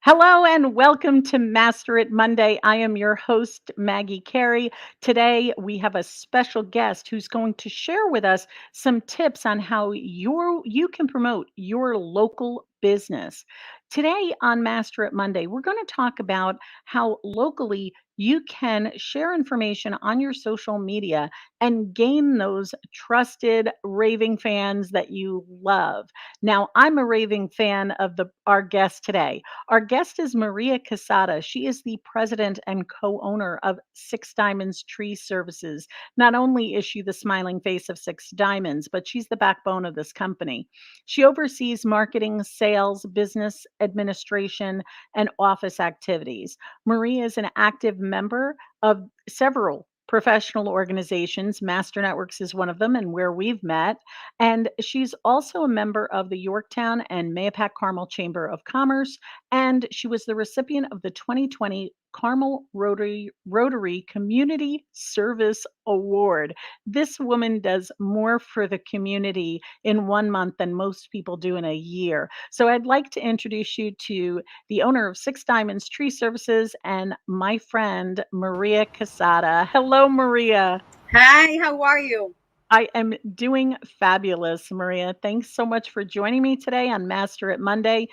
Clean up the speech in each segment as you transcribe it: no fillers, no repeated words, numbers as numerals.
Hello and welcome to Master It Monday. I am your host, Maggie Carey. Today, we have a special guest who's going to share with us some tips on how you can promote your local business. Today on Master It Monday, we're going to talk about how locally you can share information on your social media and gain those trusted raving fans that you love. Now, I'm a raving fan of the our guest today. Our guest is Maria Casada. She is the president and co owner of Six Diamonds Tree Services. Not only is she the smiling face of Six Diamonds, but she's the backbone of this company. She oversees marketing, sales, business administration, and office activities. Maria is an active member of several professional organizations. Master Networks is one of them, and where we've met. And she's also a member of the Yorktown and Mayapack Carmel Chamber of Commerce, and she was the recipient of the 2020 Carmel Rotary Community Service Award. This woman does more for the community in 1 month than most people do in a year. So I'd like to introduce you to the owner of Six Diamonds Tree Services and my friend Maria Casada. Hello, Maria. Hi, how are you? I am doing fabulous, Maria. Thanks so much for joining me today on Master It Monday.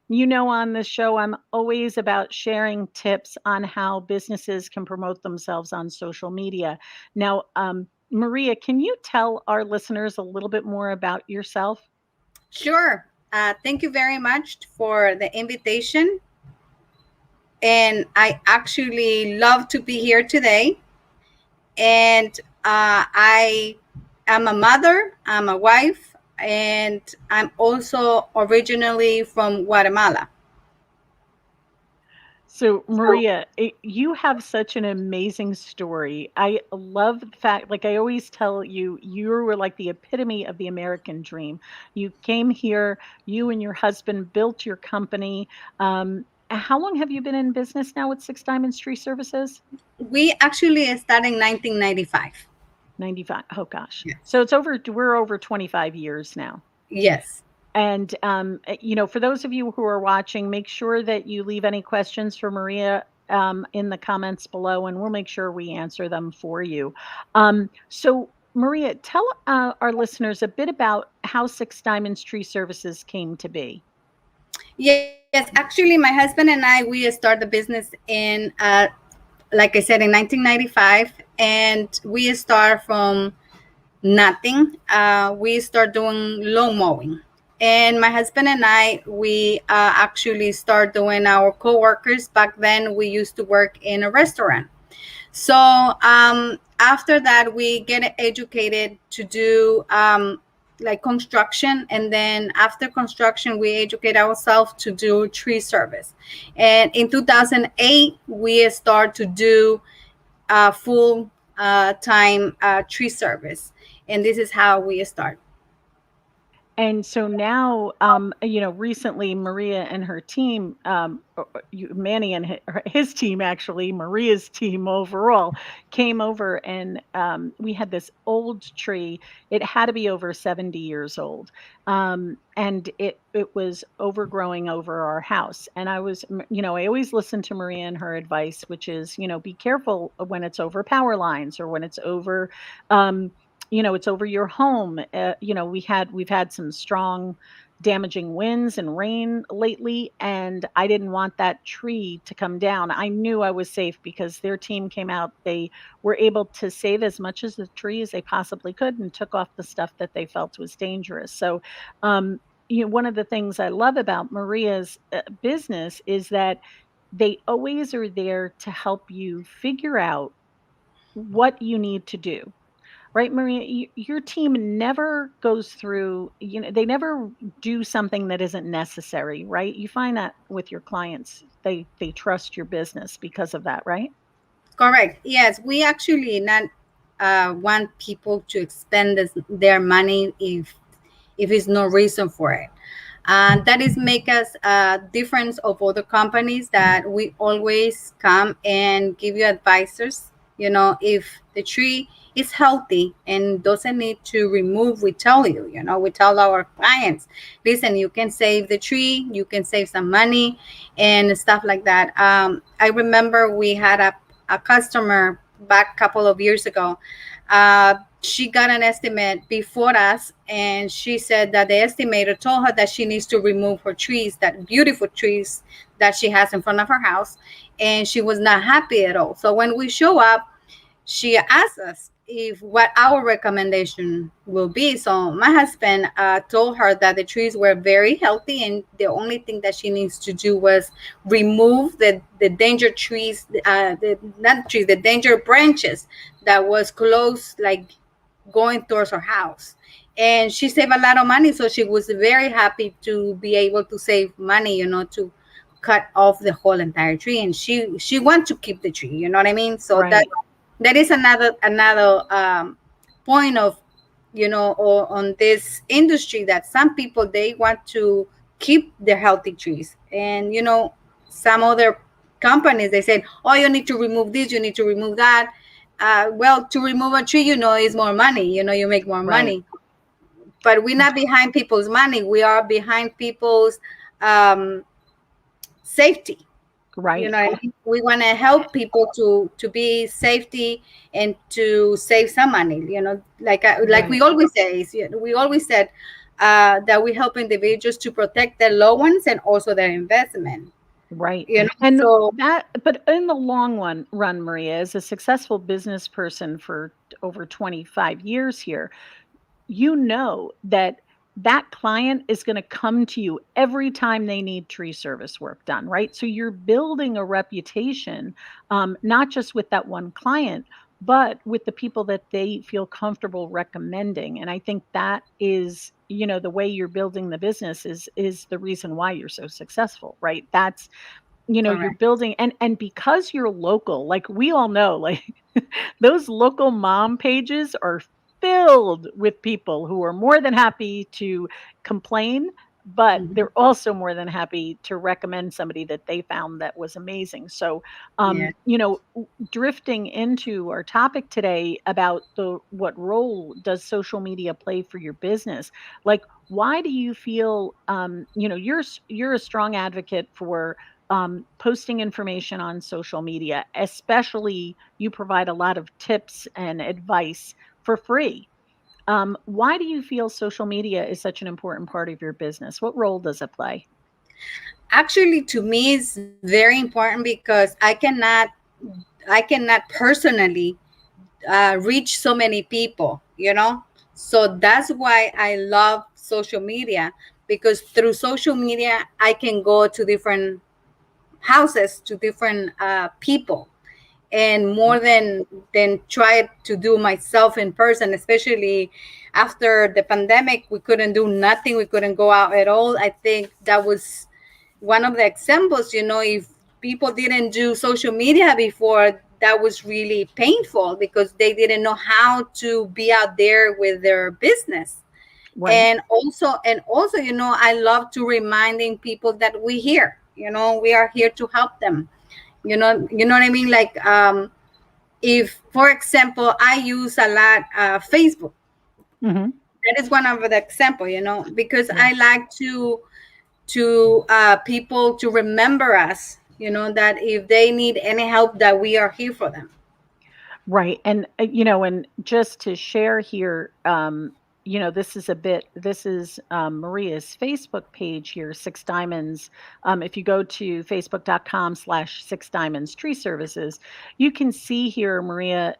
You know, on this show, I'm always about sharing tips on how businesses can promote themselves on social media. Now, Maria, can you tell our listeners a little bit more about yourself? Sure. Thank you very much for the invitation. And I actually love to be here today. And I am a mother, I'm a wife, and I'm also originally from Guatemala. So, Maria, you have such an amazing story. I love the fact, like I always tell you, you were like the epitome of the American dream. You came here, you and your husband built your company. How long have you been in business now with Six Diamonds Tree Services? We actually started in 1995. 95. Oh gosh. Yes. So we're over 25 years now. Yes. And, for those of you who are watching, make sure that you leave any questions for Maria in the comments below, and we'll make sure we answer them for you. So, Maria, tell our listeners a bit about how Six Diamonds Tree Services came to be. Yes, actually, my husband and I, we started the business in, like I said, in 1995, and we start from nothing. We start doing lawn mowing. And my husband and I, we actually start doing our coworkers. Back then, we used to work in a restaurant. So after that, we get educated to do like construction, and then after construction, we educate ourselves to do tree service. And in 2008, we start to do full time tree service, and this is how we start. And so now, recently Maria and her team, Manny and his team, actually, Maria's team overall, came over and we had this old tree. It had to be over 70 years old. And it was overgrowing over our house. And I always listen to Maria and her advice, which is, be careful when it's over power lines or when it's over, it's over your home. We've had some strong damaging winds and rain lately, and I didn't want that tree to come down. I knew I was safe because their team came out. They were able to save as much as the tree as they possibly could and took off the stuff that they felt was dangerous. So, one of the things I love about Maria's business is that they always are there to help you figure out what you need to do. Right, Maria, your team never goes through, they never do something that isn't necessary, right? You find that with your clients, they trust your business because of that, right? Correct. Yes, we actually not want people to expend their money if there's no reason for it. And that is make us a difference of other companies that we always come and give you advisors If the tree is healthy and doesn't need to remove, we tell you, we tell our clients, listen, you can save the tree, you can save some money and stuff like that. I remember we had a customer back a couple of years ago. She got an estimate before us, and she said that the estimator told her that she needs to remove her trees, that beautiful trees that she has in front of her house, and she was not happy at all. So when we show up, she asked us if what our recommendation will be. So my husband told her that the trees were very healthy, and the only thing that she needs to do was remove the danger trees, the not trees, the danger branches that was close, like going towards her house. And she saved a lot of money, so she was very happy to be able to save money, to cut off the whole entire tree. And she wants to keep the tree, you know what I mean? So Right. that is another point of, or on this industry, that some people, they want to keep the healthy trees. And some other companies, they said, oh, you need to remove this, you need to remove that. Well, to remove a tree, is more money, you make more Right. money. But we're not behind people's money, we are behind people's um, safety. Right. What I mean? We want to help people to be safety and to save some money. Like we Right. always say, we always said that we help individuals to protect their loved ones and also their investment. Right. You know, And so that, but in the long run, Maria, as a successful business person for over 25 years here, you know that that client is going to come to you every time they need tree service work done, right? So you're building a reputation, not just with that one client, but with the people that they feel comfortable recommending. And I think that is, the way you're building the business is the reason why you're so successful, right? That's, you're correct. building, and because you're local, like we all know, like those local mom pages are filled with people who are more than happy to complain, but Mhm. they're also more than happy to recommend somebody that they found that was amazing. So, Yeah. drifting into our topic today about the what role does social media play for your business? Like, why do you feel, you're a strong advocate for posting information on social media, especially you provide a lot of tips and advice for free. Why do you feel social media is such an important part of your business? What role does it play? Actually, to me, it's very important because I cannot personally reach so many people, so that's why I love social media, because through social media I can go to different houses, to different people, and more Right. than try to do myself in person, especially after the pandemic. We couldn't do nothing, we couldn't go out at all. I think that was one of the examples. If people didn't do social media before, that was really painful because they didn't know how to be out there with their business. Right. And also, I love to reminding people that we are here to help them. What I mean? Like, if, for example, I use a lot Facebook. Hmm. That is one of the example, because Yeah. I like to people to remember us, that if they need any help, that we are here for them. Right. And, and just to share here, this is Maria's Facebook page here, Six Diamonds. If you go to facebook.com/, Six Diamonds Tree Services, you can see here Maria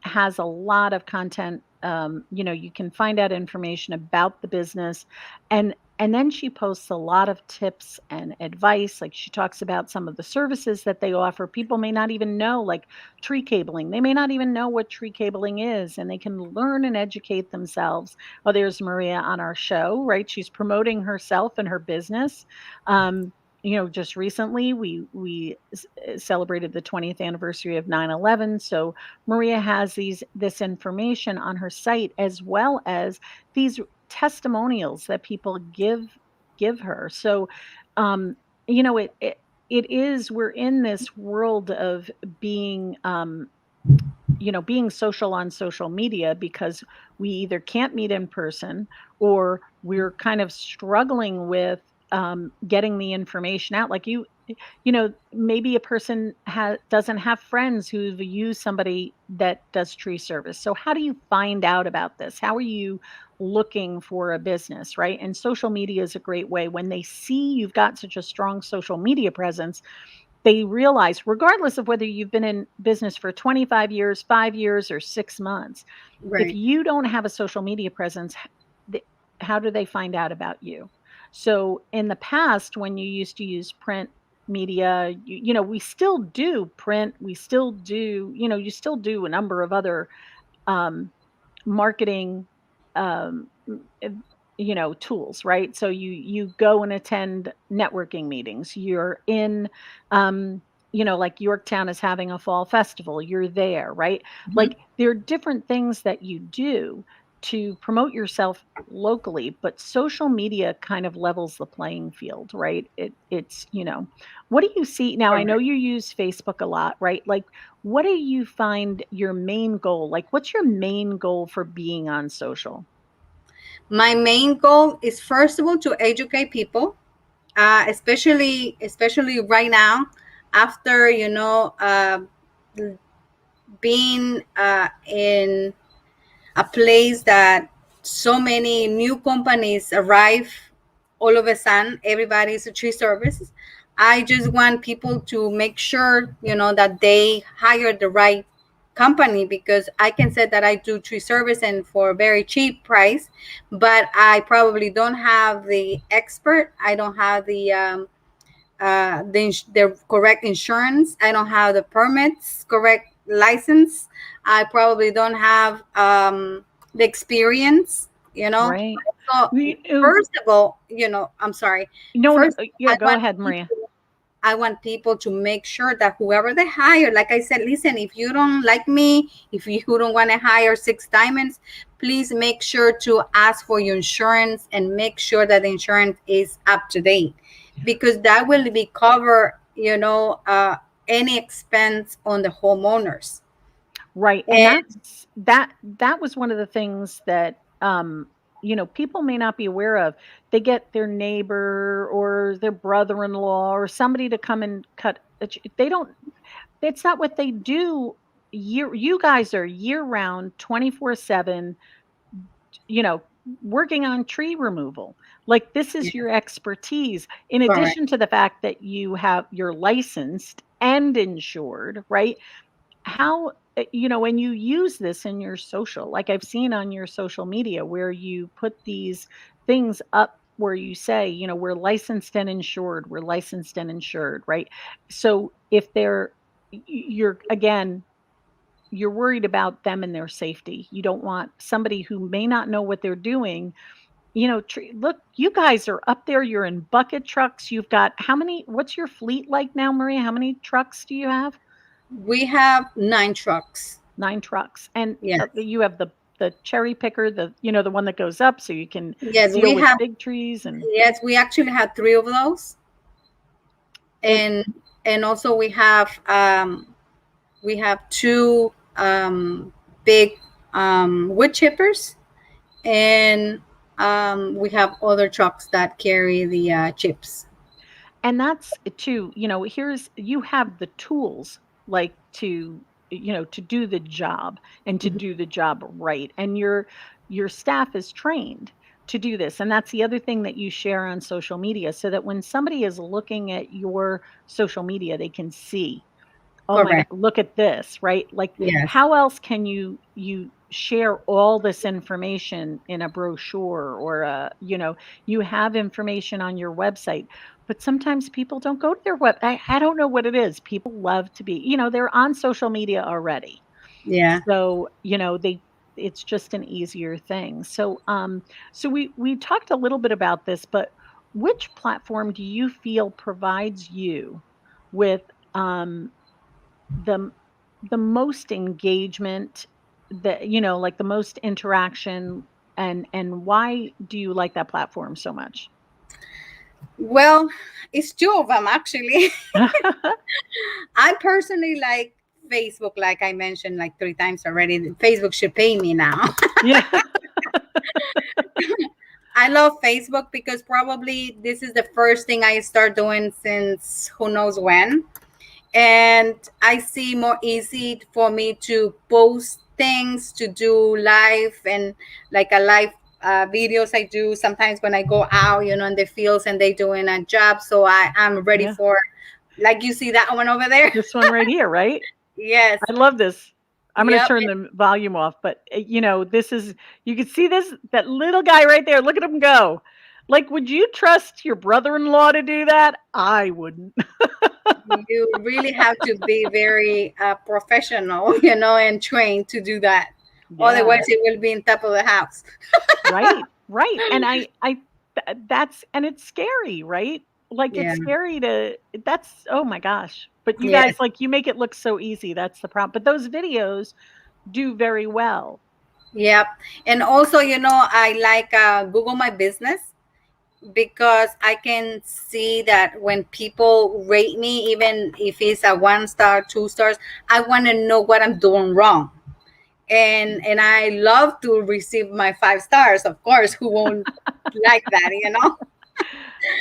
has a lot of content. You can find out information about the business, and then she posts a lot of tips and advice. Like she talks about some of the services that they offer. People may not even know, like tree cabling. They may not even know what tree cabling is, and they can learn and educate themselves. Oh, there's Maria on our show, right? She's promoting herself and her business. Just recently we celebrated the 20th anniversary of 9/11. So Maria has this information on her site, as well as these testimonials that people give her. So, um, it is we're in this world of being being social on social media because we either can't meet in person or we're kind of struggling with getting the information out. Like maybe a person doesn't have friends who've used somebody that does tree service. So how do you find out about this? How are you looking for a business, right? And social media is a great way. When they see you've got such a strong social media presence, they realize, regardless of whether you've been in business for 25 years, 5 years, or 6 months, if Right. you don't have a social media presence, th- how do they find out about you? So in the past, when you used to use print media, we still do print, we still do, you still do a number of other um, marketing uh, tools, right? So you go and attend networking meetings, you're in like Yorktown is having a fall festival, you're there, right? Mhm. Like there are different things that you do to promote yourself locally, but social media kind of levels the playing field, right? It's what do you see now? I know you use Facebook a lot, right? Like what do you find your main goal? Like, what's your main goal for being on social? My main goal is first of all to educate people, especially right now after being in a place that so many new companies arrive all of a sudden. Everybody's a tree service. I just want people to make sure that they hire the right company, because I can say that I do tree service and for a very cheap price, but I probably don't have the expert. I don't have the correct insurance. I don't have the permits, correct license. I probably don't have the experience. Right. So We, first of all, I'm sorry. no, no, First, yeah, I go want ahead, Maria. people. I want people to make sure that whoever they hire, like I said, listen, if you don't like me, if you don't want to hire Six Diamonds, please make sure to ask for your insurance and make sure that the insurance is up to date, because that will be cover, any expense on the homeowners. Right. And And that was one of the things that people may not be aware of. They get their neighbor or their brother-in-law or somebody to come and cut they don't it's not what they do. You guys are year round 24/7, you know, working on tree removal. Like this yeah, is your expertise. In correct. addition to the fact that you're licensed and insured, right? How when you use this in your social, like I've seen on your social media where you put these things up where you say, we're licensed and insured, we're licensed and insured, right? So if you're again, you're worried about them and their safety. You don't want somebody who may not know what they're doing. Look, you guys are up there. You're in bucket trucks. You've got how many? What's your fleet like now, Maria? How many trucks do you have? We have 9 trucks. 9 trucks. And Yes. you have the cherry picker, the one that goes up so you can Yes, deal we with have. big trees and Yes, we actually have 3 of those. and And also we have two big wood chippers, and we have other trucks that carry the chips. and that's too, here's you have the tools like to do the job and to Mhm. do the job right. And your staff is trained to do this. And that's the other thing that you share on social media so that when somebody is looking at your social media, they can see, oh my god, Correct. look at this, right? Like Yes. how else can you share all this information in a brochure or you have information on your website, but sometimes people don't go to their web. I don't know what it is. People love to be, they're on social media already. Yeah. So, it's just an easier thing. So we talked a little bit about this, but which platform do you feel provides you with um the the most engagement, like the most interaction, and why do you like that platform so much? Well, it's 2 of them actually. I personally like Facebook, like I mentioned like 3 times already. Facebook should pay me now. Yeah. I love Facebook because probably this is the first thing I start doing since who knows when. And I see more easy for me to post things, to do live and like a live videos I do sometimes when I go out, in the fields and they doing a job. So I'm ready Yeah. for, like you see that one over there. This one right here, right? Yes. I love this. I'm gonna Yep. turn the volume off, but, this is you can see that little guy right there, look at him go. Like, would you trust your brother-in-law to do that? I wouldn't. You really have to be very professional, and trained to do that. Yeah, Otherwise, it will be in top of the house. right, right, and that's and it's scary, right? Like, it's Yeah. scary to that's oh my gosh, but you guys, Yes. like, you make it look so easy, that's the problem, but those videos do very well. Yep. And also, I like Google My Business because I can see that when people rate me, even if it's a 1 star, 2 stars, I want to know what I'm doing wrong. And I love to receive my 5 stars, of course. Who won't like that?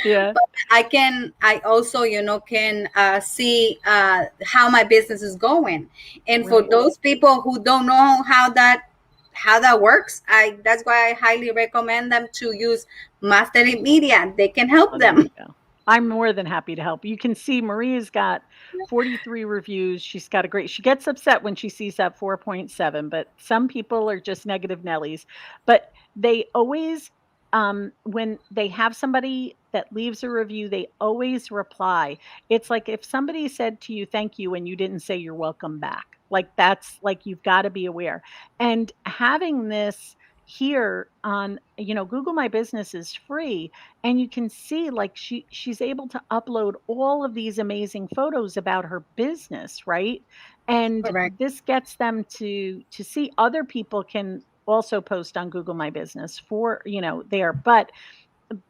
Yeah, But I also, can see how my business is going. And for right. those people who don't know how that works, that's why I highly recommend them to use Mastery Media. They can help Oh, there you them. go. I'm more than happy to help. You can see Maria's got 43 reviews. She's got a great she gets upset when she sees that 4.7, but some people are just negative Nellies. But they always when they have somebody that leaves a review, they always reply. It's like if somebody said to you thank you and you didn't say you're welcome back. Like that's like you've got to be aware. And having this here on, Google My Business is free, and you can see like she's able to upload all of these amazing photos about her business, right? And Correct. this gets them to see other people can also post on Google My Business for, there. But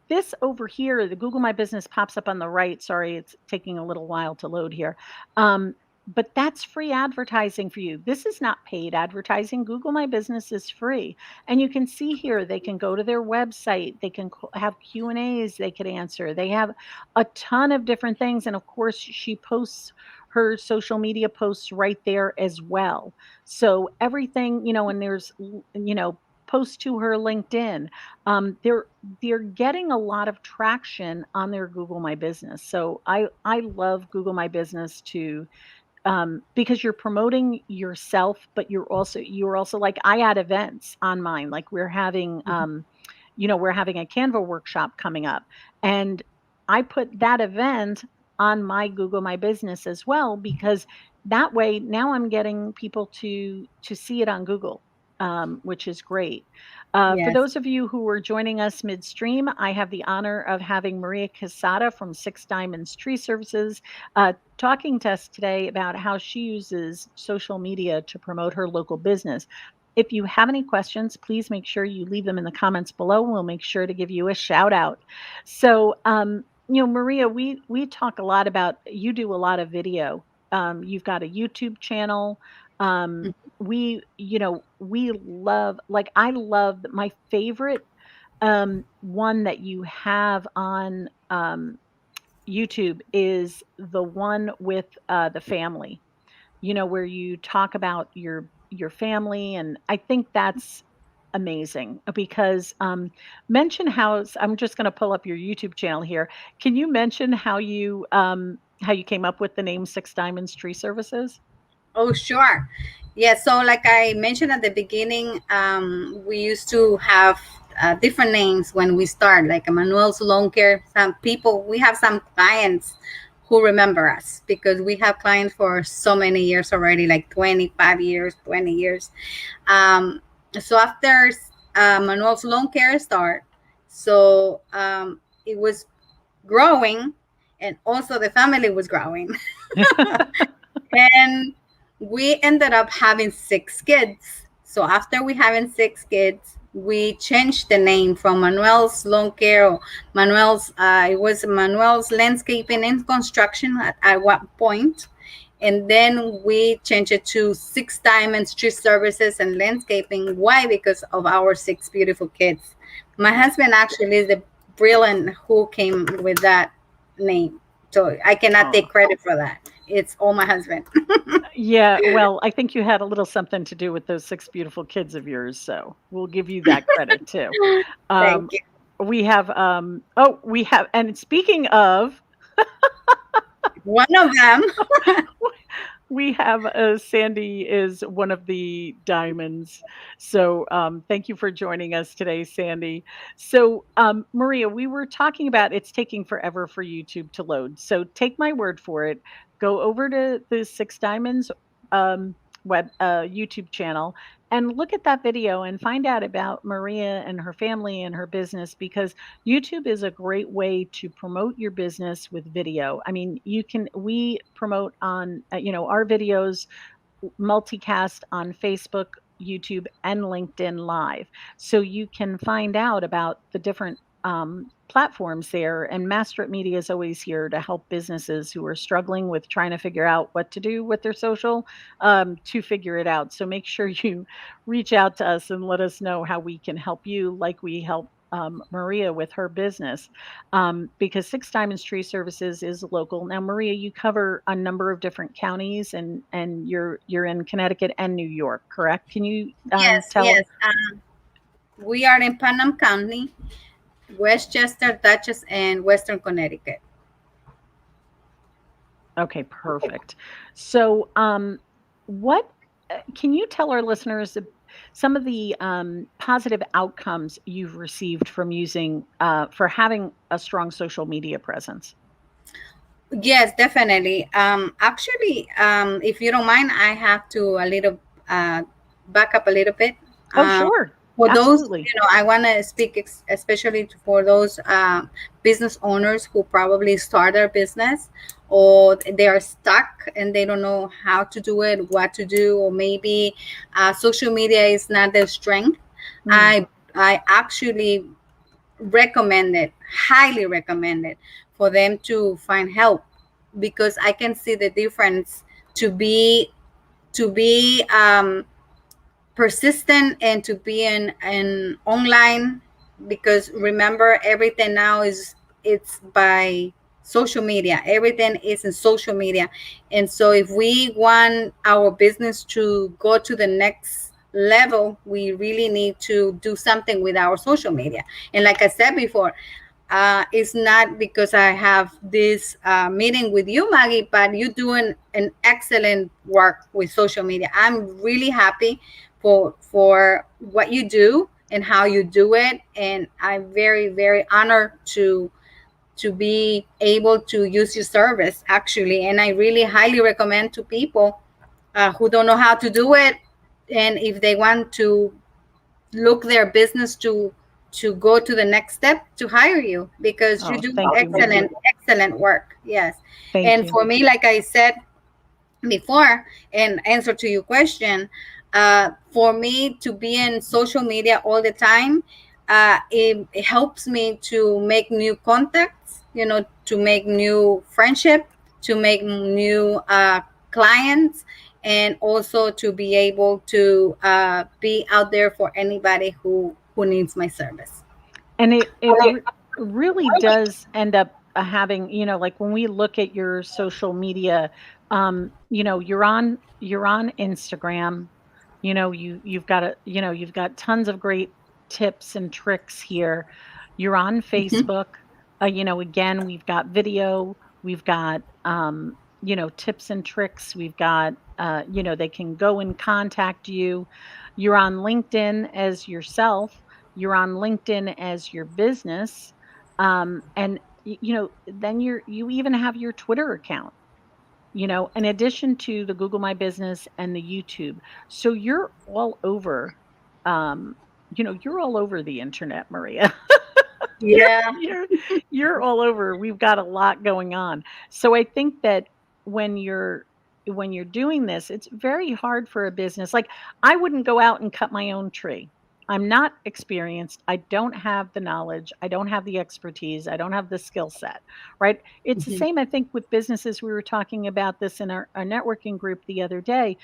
this over here, the Google My Business pops up on the right. Sorry, it's taking a little while to load here. But that's free advertising for you. This is not paid advertising. Google My Business is free. And you can see here, they can go to their website. They can have Q&As they could answer. They have a ton of different things. And of course, she posts her social media posts right there as well. So everything, and there's, post to her LinkedIn. They're getting a lot of traction on their Google My Business. So I love Google My Business to because you're promoting yourself, but you're also like I had events on mine. Like we're having a Canva workshop coming up, and I put that event on my Google My Business as well because that way now I'm getting people to see it on Google, which is great. For Yes. those of you who are joining us midstream, I have the honor of having Maria Casada from Six Diamonds Tree Services talking to us today about how she uses social media to promote her local business. If you have any questions, please make sure you leave them in the comments below. We'll make sure to give you a shout out. So, Maria, we talk a lot about you do a lot of video. You've got a YouTube channel. We love like I love my favorite one that you have on YouTube is the one with the family, where you talk about your family, and I think that's amazing because mention I'm just going to pull up your YouTube channel here. Can you mention how you came up with the name Six Diamonds Tree Services? Oh, sure. Yeah. So, like I mentioned at the beginning, we used to have different names when we start, like Emmanuel's Lawn Care. We have some clients who remember us because we have clients for so many years already, like 25 years, 20 years. Um, so, after Manuel's Lawn Care start, so it was growing, and also the family was growing. And we ended up having 6 kids. So after we having 6 kids, we changed the name from Manuel's Lawn Care or Manuel's. It was Manuel's Landscaping and Construction at one point, And then we changed it to Six Diamonds Tree Services and Landscaping. Why? Because of our six beautiful kids. My husband actually is the brilliant who came with that name. So I cannot Oh, take credit for that. It's all my husband. yeah. Well, I think you had a little something to do with those six beautiful kids of yours, so we'll give you that credit too. Thank Um, you. we have, and speaking of, One of them. we have Sandy is one of the diamonds. So thank you for joining us today, Sandy. So, Maria, we were talking about it's taking forever for YouTube to load. So take my word for it. Go over to the Six Diamonds um, YouTube channel and look at that video and find out about Maria and her family and her business, because YouTube is a great way to promote your business with video. I mean, we promote on, our videos multicast on Facebook, YouTube, and LinkedIn Live. So you can find out about the different platforms there. And Master Media is always here to help businesses who are struggling with trying to figure out what to do with their social, to figure it out. So make sure you reach out to us and let us know how we can help you, like we help Maria with her business, because Six Diamonds Tree Services is local. Now, Maria, you cover a number of different counties, and you're in Connecticut and New York, correct? Can you Yes, tell? yes. We are in Putnam County, Westchester, Dutchess, and Western Connecticut. Okay, perfect. So, what can you tell our listeners some of the positive outcomes you've received from using for having a strong social media presence? Yes, definitely. Actually, if you don't mind, I have to a little uh, back up a little bit. Oh, Um, sure, for those, absolutely. I want to speak especially for those business owners who probably start their business or they are stuck and they don't know how to do it, what to do, or maybe social media is not their strength. Mm. I actually recommend it, highly recommend it for them to find help because I can see the difference to be persistent and to be in online because remember everything now is it's by social media, everything is in social media. And so if we want our business to go to the next level, we really need to do something with our social media. And like I said before, it's not because I have this meeting with you, Maggie, but you're doing an excellent work with social media. I'm really happy for what you do and how you do it, and I'm very very honored to be able to use your service actually. And I really highly recommend to people who don't know how to do it, and if they want to look their business to go to the next step to hire you because you Oh, do thank you, Maria. excellent work. Yes. Thank And you. for me, like I said before in answer to your question, for me to be in social media all the time, it helps me to make new contacts, to make new friendship, to make new clients, and also to be able to be out there for anybody who needs my service. And really does end up having, like when we look at your social media, you're on Instagram, you've got tons of great tips and tricks here. You're on Mhm. Facebook. Again, we've got video, we've got tips and tricks, we've got they can go and contact you. You're on LinkedIn as yourself, you're on LinkedIn as your business, and then you even have your Twitter account, in addition to the Google My Business and the YouTube. So you're all over, you're all over the internet, Maria. you're Yeah. you're you're all over. We've got a lot going on. So I think that when you're doing this, it's very hard for a business. Like, I wouldn't go out and cut my own tree. I'm not experienced. I don't have the knowledge. I don't have the expertise. I don't have the skill set, right? It's the Mhm. same, I think, with businesses. We were talking about this in our networking group the other day.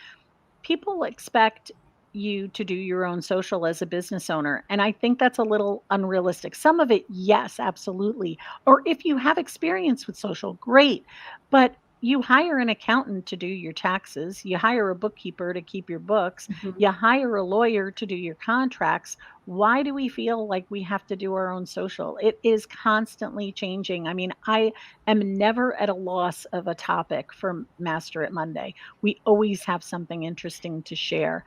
People expect you to do your own social as a business owner. And I think that's a little unrealistic. Some of it, yes, absolutely. Or if you have experience with social, great. But you hire an accountant to do your taxes, you hire a bookkeeper to keep your books, Mhm. you hire a lawyer to do your contracts. Why do we feel like we have to do our own social? It is constantly changing. I mean, I am never at a loss of a topic for Master It Monday. We always have something interesting to share.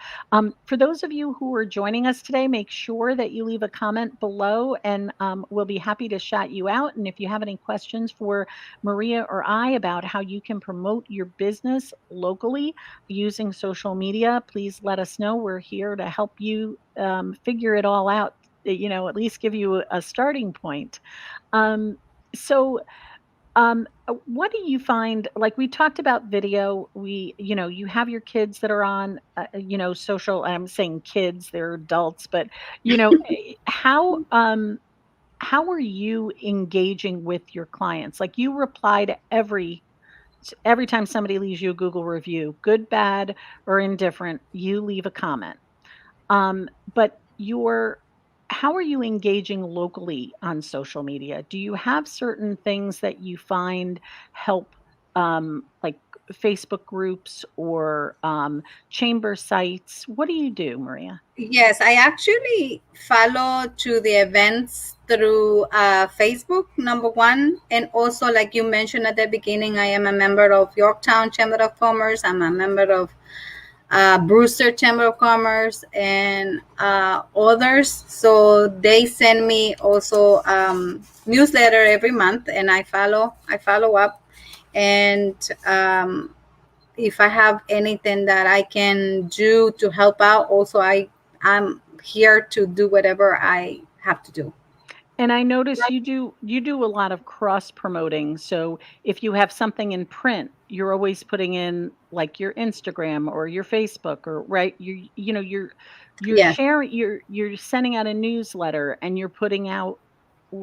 For those of you who are joining us today, make sure that you leave a comment below and we'll be happy to shout you out. And if you have any questions for Maria or I about how you can promote your business locally using social media, please let us know. We're here to help you figure it all out, at least give you a starting point. Um, so, what do you find, like we talked about video, you have your kids that are on, social, I'm saying kids, they're adults, but, how are you engaging with your clients? Like you reply to every time somebody leaves you a Google review, good, bad, or indifferent, you leave a comment. But you're how are you engaging locally on social media? Do you have certain things that you find help, like Facebook groups or chamber sites? What do you do, Maria? Yes, I actually follow to the events through Facebook, number one. And also, like you mentioned at the beginning, I am a member of Yorktown Chamber of Commerce. I'm a member of Brewster Chamber of Commerce and others. So they send me also newsletter every month, and I follow up. And if I have anything that I can do to help out, also I'm here to do whatever I have to do. And I notice you do a lot of cross promoting. So if you have something in print, you're always putting in like your Instagram or your Facebook, or right, you're Yes. sharing, you're sending out a newsletter and you're putting out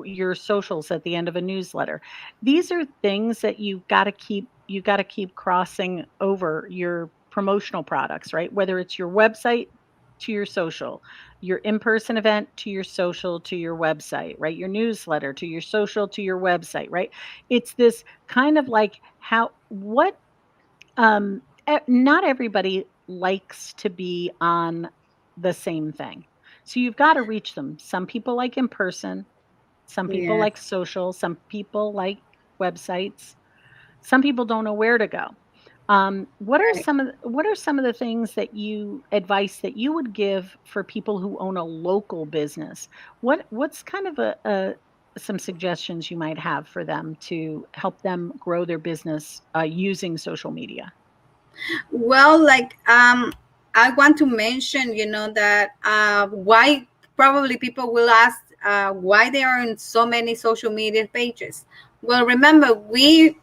your socials at the end of a newsletter. These are things that you got to keep crossing over your promotional products, right? Whether it's your website to your social, your in-person event to your social to your website, right? Your newsletter to your social to your website, right? It's this kind of like how what not everybody likes to be on the same thing. So you've got to reach them. Some people like in person, some people Yes. like social, some people like websites, some people don't know where to go. Right. What are some of the things that you advice that you would give for people who own a local business? What's kind of a some suggestions you might have for them to help them grow their business using social media? Well, like I want to mention, that why probably people will ask why there are in so many social media pages. Well, remember we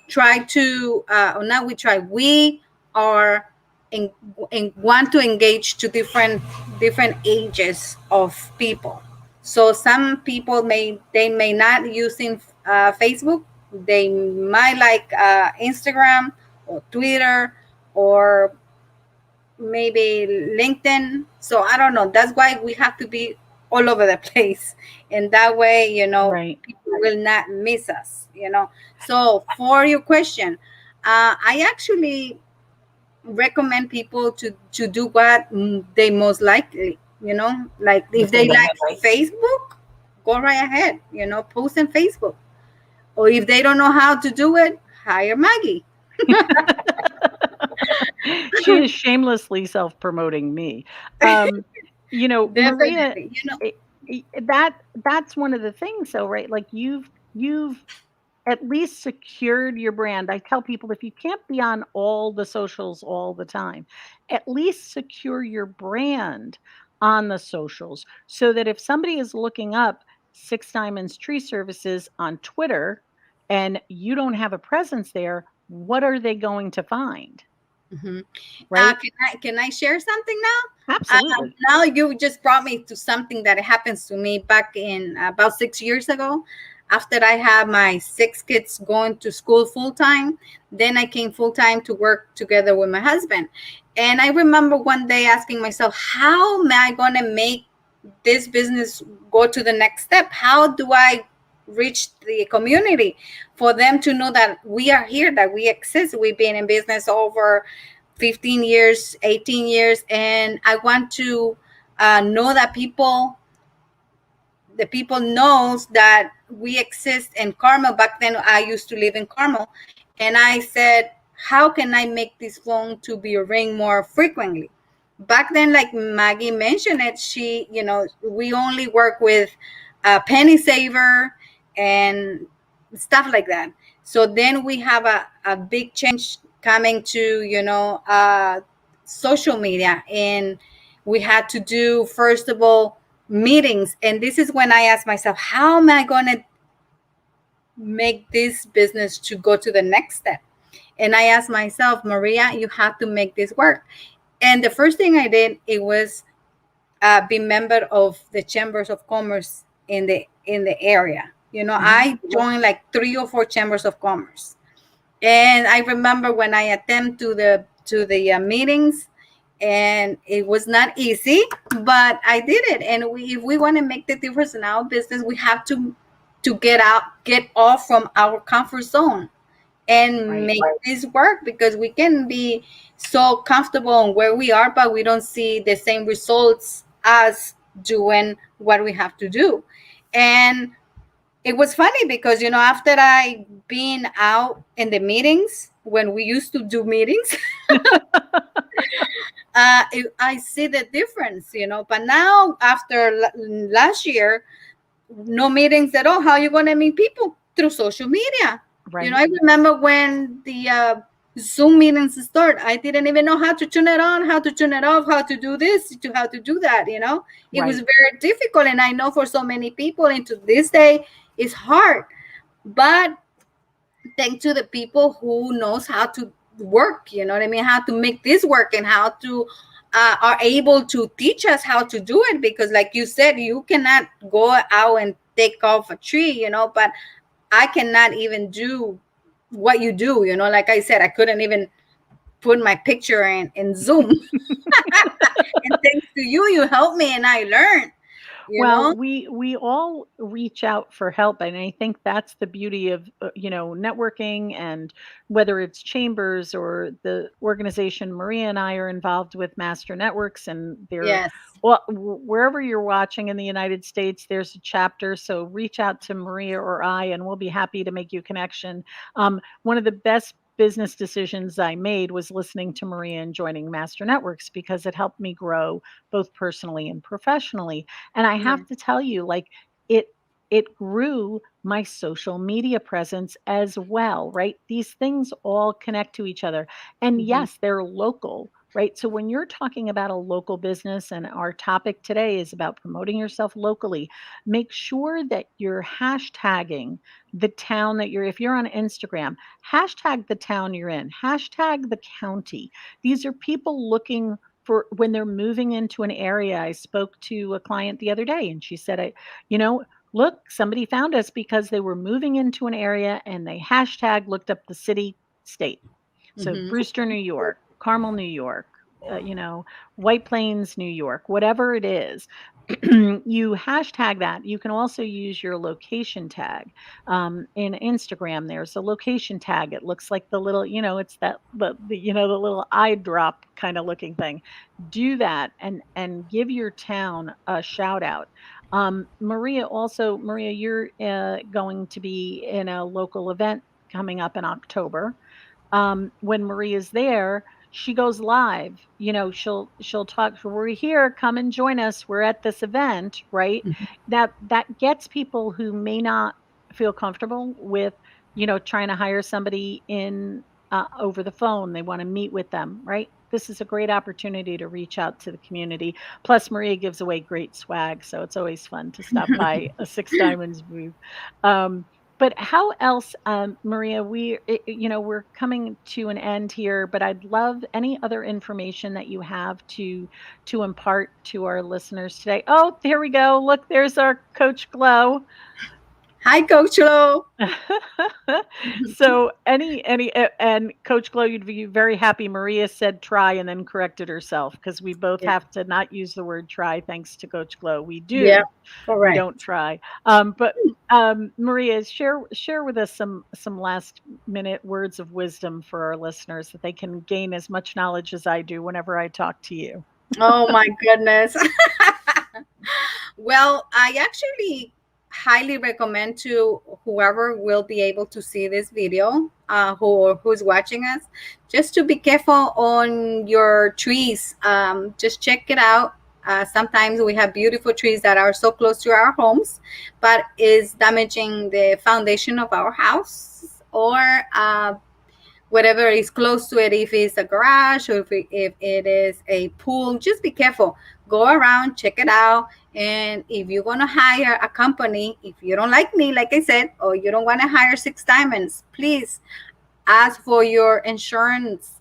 try to not we try we are in, want to engage to different ages of people. So some people may not using Facebook. They might like Instagram or Twitter or maybe LinkedIn. So I don't know. That's why we have to be all over the place. And that way, Right. people will not miss us. So for your question, I actually recommend people to do what they most likely. Like if they like Facebook, go right ahead, post on Facebook. Or if they don't know how to do it, hire Maggie. She is shamelessly self-promoting me. Um, Maria, Definitely. that's one of the things though, right? Like you've at least secured your brand. I tell people if you can't be on all the socials all the time, at least secure your brand on the socials so that if somebody is looking up Six Diamonds Tree Services on Twitter and you don't have a presence there, what are they going to find? Mhm. right? Can I share something now? Absolutely. Now you just brought me to something that happens to me back in about 6 years ago. After I had my six kids going to school full time, then I came full time to work together with my husband. And I remember one day asking myself, how am I going to make this business go to the next step? How do I reach the community for them to know that we are here, that we exist? We've been in business over 15 years, 18 years, and I want to know that the people knows that we exist in Carmel. Back then I used to live in Carmel, and I said, how can I make this phone to be ring more frequently? Back then, like Maggie mentioned it, we only work with penny saver and stuff like that. So then we have a big change coming to social media, and we had to do, first of all, meetings. And this is when I asked myself, how am I going to make this business to go to the next step? And I asked myself, Maria, you have to make this work. And the first thing I did, it was be member of the chambers of commerce in the area. Hmm. I joined like 3 or 4 chambers of commerce. And I remember when I attend to the meetings, and it was not easy, but I did it. And if we want to make the difference in our business, we have to get off from our comfort zone and Right. make this work, because we can be so comfortable in where we are, but we don't see the same results as doing what we have to do. And it was funny because after I been out in the meetings when we used to do meetings, I see the difference. But now, after last year, no meetings at all. How are you going to meet people? Through social media. Right. I remember when the Zoom meetings start, I didn't even know how to turn it on, how to turn it off, how to do this, to how to do that. It was Right. very difficult, and I know for so many people into this day it's hard. But thanks to the people who knows how to work, you know what I mean, how to make this work, and how to are able to teach us how to do it. Because like you said, you cannot go out and take off a tree, but I cannot even do what you do. Like I said, I couldn't even put my picture in Zoom. And thanks to you, you helped me and I learned, you Well, know we all reach out for help, and I think that's the beauty of networking, and whether it's chambers or the organization Maria and I are involved with, Master Networks, and they're yes. well, wherever you're watching in the United States, there's a chapter. So reach out to Maria or I, and we'll be happy to make you a connection. One of the best business decisions I made was listening to Maria and joining Master Networks, because it helped me grow both personally and professionally. And I Yeah. have to tell you, like, it it grew my social media presence as well, right? These things all connect to each other. And Hmm. yes, they're local, right? So when you're talking about a local business, and our topic today is about promoting yourself locally, make sure that you're hashtagging the town that if you're on Instagram, hashtag the town you're in, hashtag the county. These are people looking for when they're moving into an area. I spoke to a client the other day, and she said, you know, look, somebody found us because they were moving into an area and they hashtag looked up the city, state. So Hmm. Brewster, New York, Carmel, New York, White Plains, New York, whatever it is. You hashtag that. You can also use your location tag. In Instagram, there's a location tag. It looks like the little, it's that the little eye drop kind of looking thing. Do that, and give your town a shout out. Maria, you're going to be in a local event coming up in October. When Maria's there, she goes live. She'll talk. We're here. Come and join us. We're at this event, right? That gets people who may not feel comfortable with, trying to hire somebody in over the phone. They want to meet with them, right? This is a great opportunity to reach out to the community. Plus, Maria gives away great swag, so it's always fun to stop by a Six Diamonds booth. Um, But how else, Maria, we're coming to an end here, but I'd love any other information that you have to impart to our listeners today. Oh, there we go. Look, there's our Coach Glow. Hi, Coach Lo. So and Coach Glow, you'd be very happy. Maria said try and then corrected herself because we both Yeah. have to not use the word try thanks to Coach Glow. We Yeah. do. We don't Correct. try. But Maria, share with us some last minute words of wisdom for our listeners that they can gain as much knowledge as I do whenever I talk to you. Oh my goodness. Well, I actually highly recommend to whoever will be able to see this video, who's watching us, just to be careful on your trees. Just check it out. Sometimes we have beautiful trees that are so close to our homes, but is damaging the foundation of our house, or whatever is close to it. If it's a garage, or if it is a pool, just be careful. Go around, check it out. And if you're going to hire a company, if you don't like me, like I said, or you don't want to hire Six Diamonds, please ask for your insurance.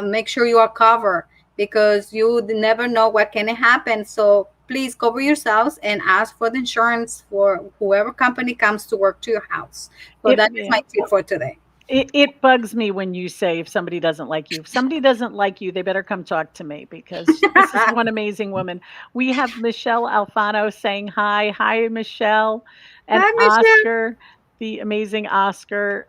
Make sure you are covered, because you never know what can happen. So please cover yourselves and ask for the insurance for whoever company comes to work to your house. So It that is yeah. my tip for today. It bugs me when you say if somebody doesn't like you. If somebody doesn't like you, they better come talk to me because this is one amazing woman. We have Michelle Alfano saying hi. Hi, Michelle. And Hi, Michelle. Oscar, the amazing Oscar.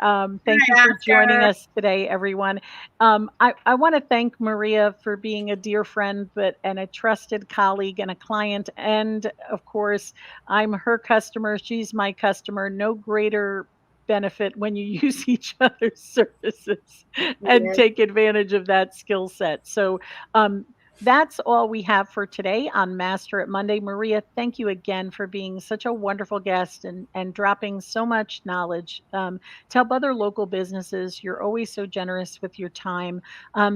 Thank you Hi, for joining Oscar. us today, everyone. I want to thank Maria for being a dear friend, and a trusted colleague and a client. And of course, I'm her customer. She's my customer. No greater benefit when you use each other's services and Yes. take advantage of that skill set. So, um, that's all we have for today on Master It Monday. Maria, thank you again for being such a wonderful guest and dropping so much knowledge to help other local businesses. You're always so generous with your time.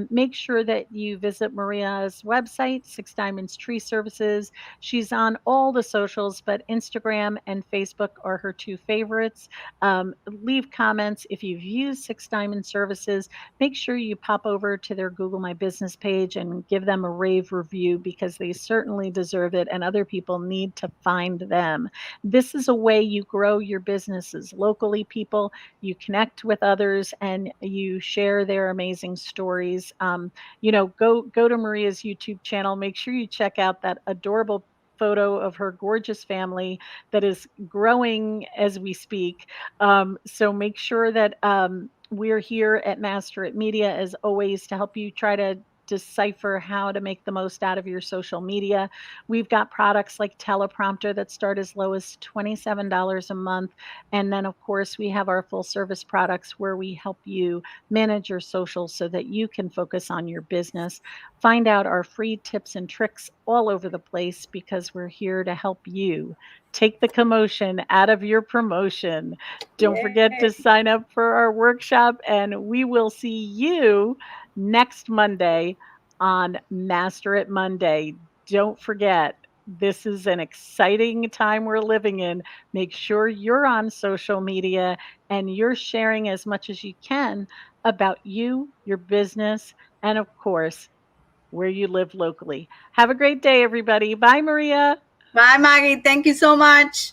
Make sure that you visit Maria's website, Six Diamonds Tree Services. She's on all the socials, but Instagram and Facebook are her two favorites. Leave comments. If you've used Six Diamond Services, make sure you pop over to their Google My Business page and give them a rave review because they certainly deserve it and other people need to find them. This is a way you grow your businesses locally, people. You connect with others and you share their amazing stories. Go to Maria's YouTube channel. Make sure you check out that adorable photo of her gorgeous family that is growing as we speak. So make sure that we're here at Master It Media as always to help you try to decipher how to make the most out of your social media. We've got products like teleprompter that start as low as $27 a month. And then, of course, we have our full service products where we help you manage your social so that you can focus on your business. Find out our free tips and tricks all over the place because we're here to help you take the commotion out of your promotion. Don't forget Yay. to sign up for our workshop, and we will see you next Monday on Master It Monday. Don't forget, this is an exciting time we're living in. Make sure you're on social media and you're sharing as much as you can about you, your business, and of course, where you live locally. Have a great day, everybody. Bye, Maria. Bye, Maggie. Thank you so much.